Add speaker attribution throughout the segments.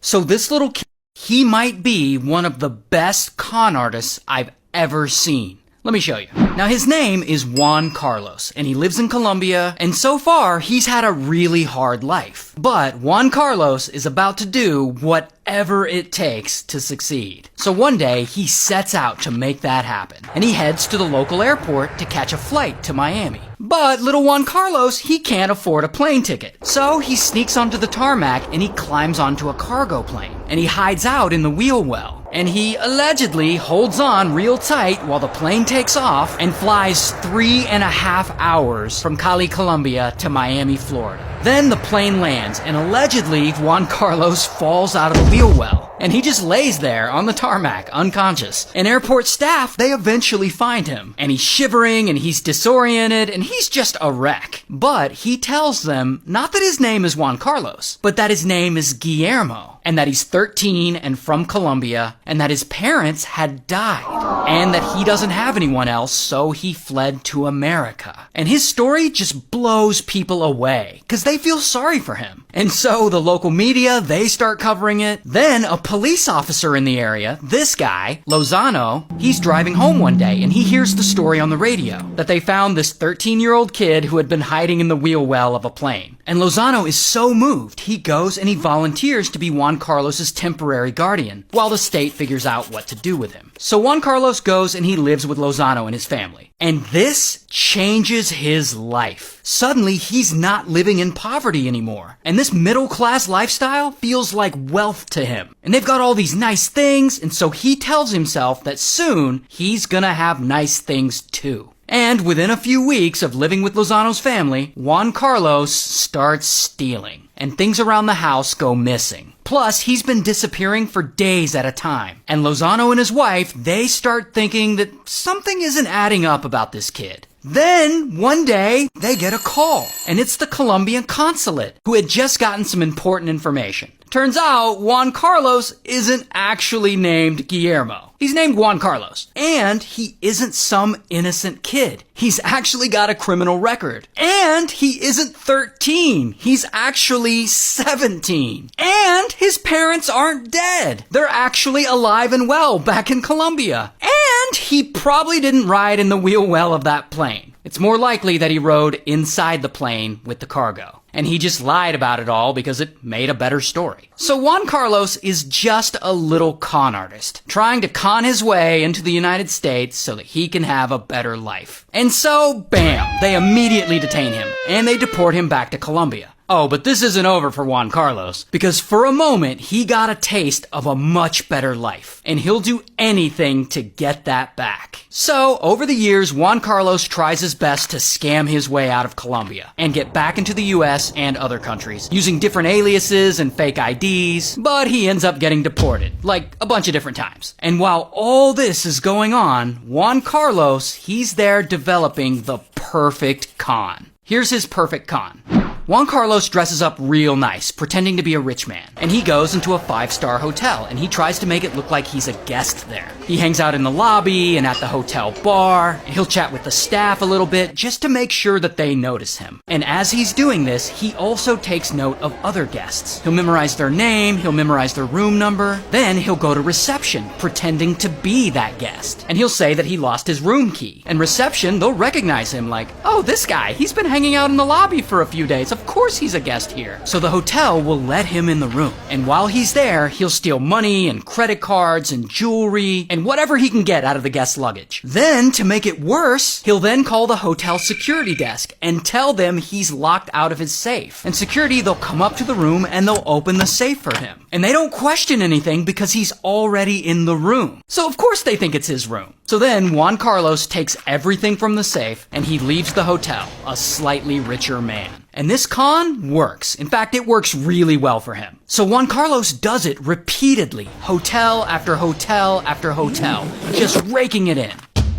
Speaker 1: So this little kid, he might be one of the best con artists I've ever seen. Let me show you. Now his name is Juan Carlos, and he lives in Colombia, and so far he's had a really hard life. But Juan Carlos is about to do whatever it takes to succeed. So one day he sets out to make that happen, and he heads to the local airport to catch a flight to Miami. But little Juan Carlos, he can't afford a plane ticket. So he sneaks onto the tarmac and he climbs onto a cargo plane, and he hides out in the wheel well. And he allegedly holds on real tight while the plane takes off and flies 3.5 hours from Cali, Colombia to Miami, Florida. Then the plane lands, and allegedly Juan Carlos falls out of the wheel well. And he just lays there on the tarmac, unconscious. And airport staff, they eventually find him. And he's shivering, and he's disoriented, and he's just a wreck. But he tells them not that his name is Juan Carlos, but that his name is Guillermo. And that he's 13 and from Colombia, and that his parents had died. And that he doesn't have anyone else, so he fled to America. And his story just blows people away, because they feel sorry for him. And so the local media, they start covering it. Then a police officer in the area, this guy, Lozano, he's driving home one day, and he hears the story on the radio, that they found this 13-year-old kid who had been hiding in the wheel well of a plane. And Lozano is so moved, he goes and he volunteers to be Juan Carlos's temporary guardian, while the state figures out what to do with him. So Juan Carlos goes and he lives with Lozano and his family. And this changes his life. Suddenly, he's not living in poverty anymore. And this middle-class lifestyle feels like wealth to him. And they've got all these nice things, and so he tells himself that soon he's gonna have nice things too. And within a few weeks of living with Lozano's family, Juan Carlos starts stealing, and things around the house go missing. Plus, he's been disappearing for days at a time. And Lozano and his wife, they start thinking that something isn't adding up about this kid. Then, one day, they get a call, and it's the Colombian consulate, who had just gotten some important information. Turns out, Juan Carlos isn't actually named Guillermo. He's named Juan Carlos. And he isn't some innocent kid. He's actually got a criminal record. And he isn't 13. He's actually 17. And his parents aren't dead. They're actually alive and well back in Colombia. And he probably didn't ride in the wheel well of that plane. It's more likely that he rode inside the plane with the cargo. And he just lied about it all because it made a better story. So Juan Carlos is just a little con artist, trying to con his way into the United States so that he can have a better life. And so, bam, they immediately detain him, and they deport him back to Colombia. Oh, but this isn't over for Juan Carlos, because for a moment, he got a taste of a much better life, and he'll do anything to get that back. So, over the years, Juan Carlos tries his best to scam his way out of Colombia, and get back into the US and other countries, using different aliases and fake IDs, but he ends up getting deported, like a bunch of different times. And while all this is going on, Juan Carlos, he's there developing the perfect con. Here's his perfect con. Juan Carlos dresses up real nice, pretending to be a rich man. And he goes into a 5-star hotel, and he tries to make it look like he's a guest there. He hangs out in the lobby and at the hotel bar. He'll chat with the staff a little bit, just to make sure that they notice him. And as he's doing this, he also takes note of other guests. He'll memorize their name, he'll memorize their room number. Then he'll go to reception, pretending to be that guest. And he'll say that he lost his room key. And reception, they'll recognize him like, oh, this guy, he's been hanging out in the lobby for a few days. Of course he's a guest here. So the hotel will let him in the room. And while he's there, he'll steal money and credit cards and jewelry and whatever he can get out of the guest's luggage. Then, to make it worse, he'll then call the hotel security desk and tell them he's locked out of his safe. And security, they'll come up to the room and they'll open the safe for him. And they don't question anything because he's already in the room. So of course they think it's his room. So then Juan Carlos takes everything from the safe and he leaves the hotel, a slightly richer man. And this con works. In fact, it works really well for him. So Juan Carlos does it repeatedly, hotel after hotel after hotel, just raking it in.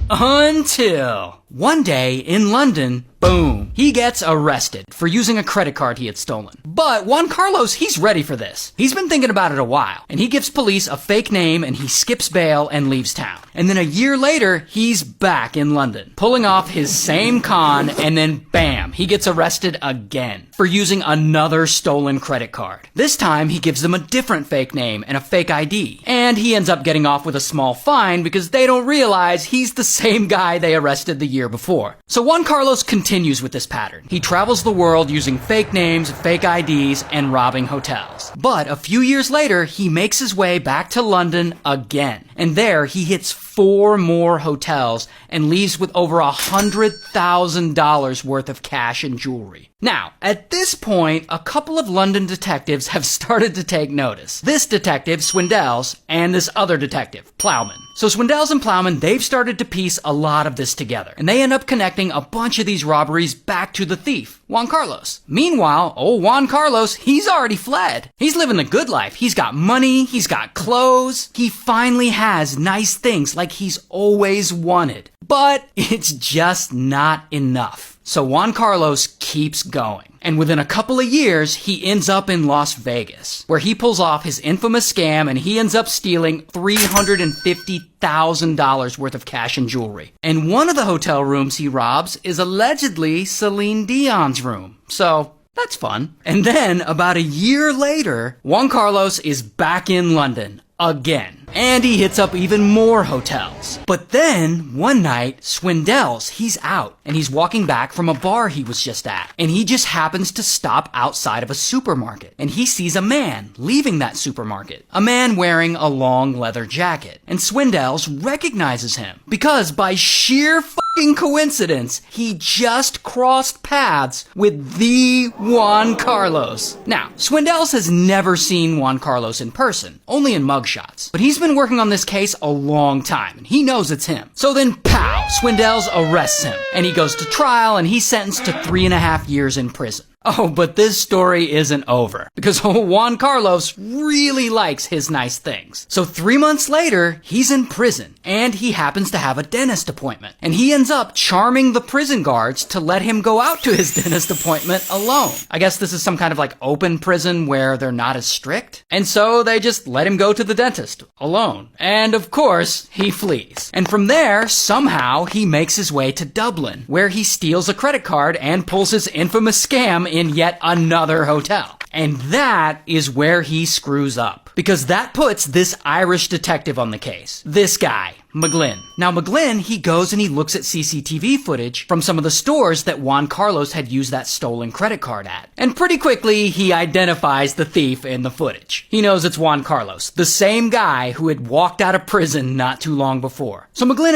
Speaker 1: Until one day in London, boom, he gets arrested for using a credit card he had stolen. But Juan Carlos, he's ready for this. He's been thinking about it a while, and he gives police a fake name and he skips bail and leaves town. And then a year later, he's back in London, pulling off his same con, and then bam, he gets arrested again for using another stolen credit card. This time, he gives them a different fake name and a fake ID. And he ends up getting off with a small fine because they don't realize he's the same guy they arrested the year before. So Juan Carlos continues with this pattern. He travels the world using fake names, fake IDs, and robbing hotels. But a few years later, he makes his way back to London again. And there, he hits 4 more hotels and leaves with over $100,000 worth of cash and jewelry. Now, at this point, a couple of London detectives have started to take notice. This detective, Swindells, and this other detective, Plowman. So Swindells and Plowman, they've started to piece a lot of this together. And they end up connecting a bunch of these robberies back to the thief, Juan Carlos. Meanwhile, old Juan Carlos, he's already fled. He's living the good life. He's got money, he's got clothes. He finally has nice things like he's always wanted. But it's just not enough. So Juan Carlos keeps going. And within a couple of years, he ends up in Las Vegas, where he pulls off his infamous scam and he ends up stealing $350,000 worth of cash and jewelry. And one of the hotel rooms he robs is allegedly Celine Dion's room. So that's fun. And then, about a year later, Juan Carlos is back in London again. And he hits up even more hotels. But then, one night, Swindells, he's out, and he's walking back from a bar he was just at. And he just happens to stop outside of a supermarket. And he sees a man leaving that supermarket. A man wearing a long leather jacket. And Swindells recognizes him. Because by sheer fucking coincidence, he just crossed paths with the Juan Carlos. Now, Swindells has never seen Juan Carlos in person, only in mugshots. But he's been working on this case a long time, and he knows it's him. So then, pow, Swindells arrests him, and he goes to trial, and he's sentenced to 3.5 years in prison. Oh, but this story isn't over, because Juan Carlos really likes his nice things. So 3 months later, he's in prison, and he happens to have a dentist appointment. And he ends up charming the prison guards to let him go out to his dentist appointment alone. I guess this is some kind of like open prison where they're not as strict. And so they just let him go to the dentist alone. And of course, he flees. And from there, somehow, he makes his way to Dublin, where he steals a credit card and pulls his infamous scam in yet another hotel. And that is where he screws up. Because that puts this Irish detective on the case. This guy, McGlynn. Now McGlynn, he goes and he looks at CCTV footage from some of the stores that Juan Carlos had used that stolen credit card at. And pretty quickly, he identifies the thief in the footage. He knows it's Juan Carlos, the same guy who had walked out of prison not too long before. So McGlynn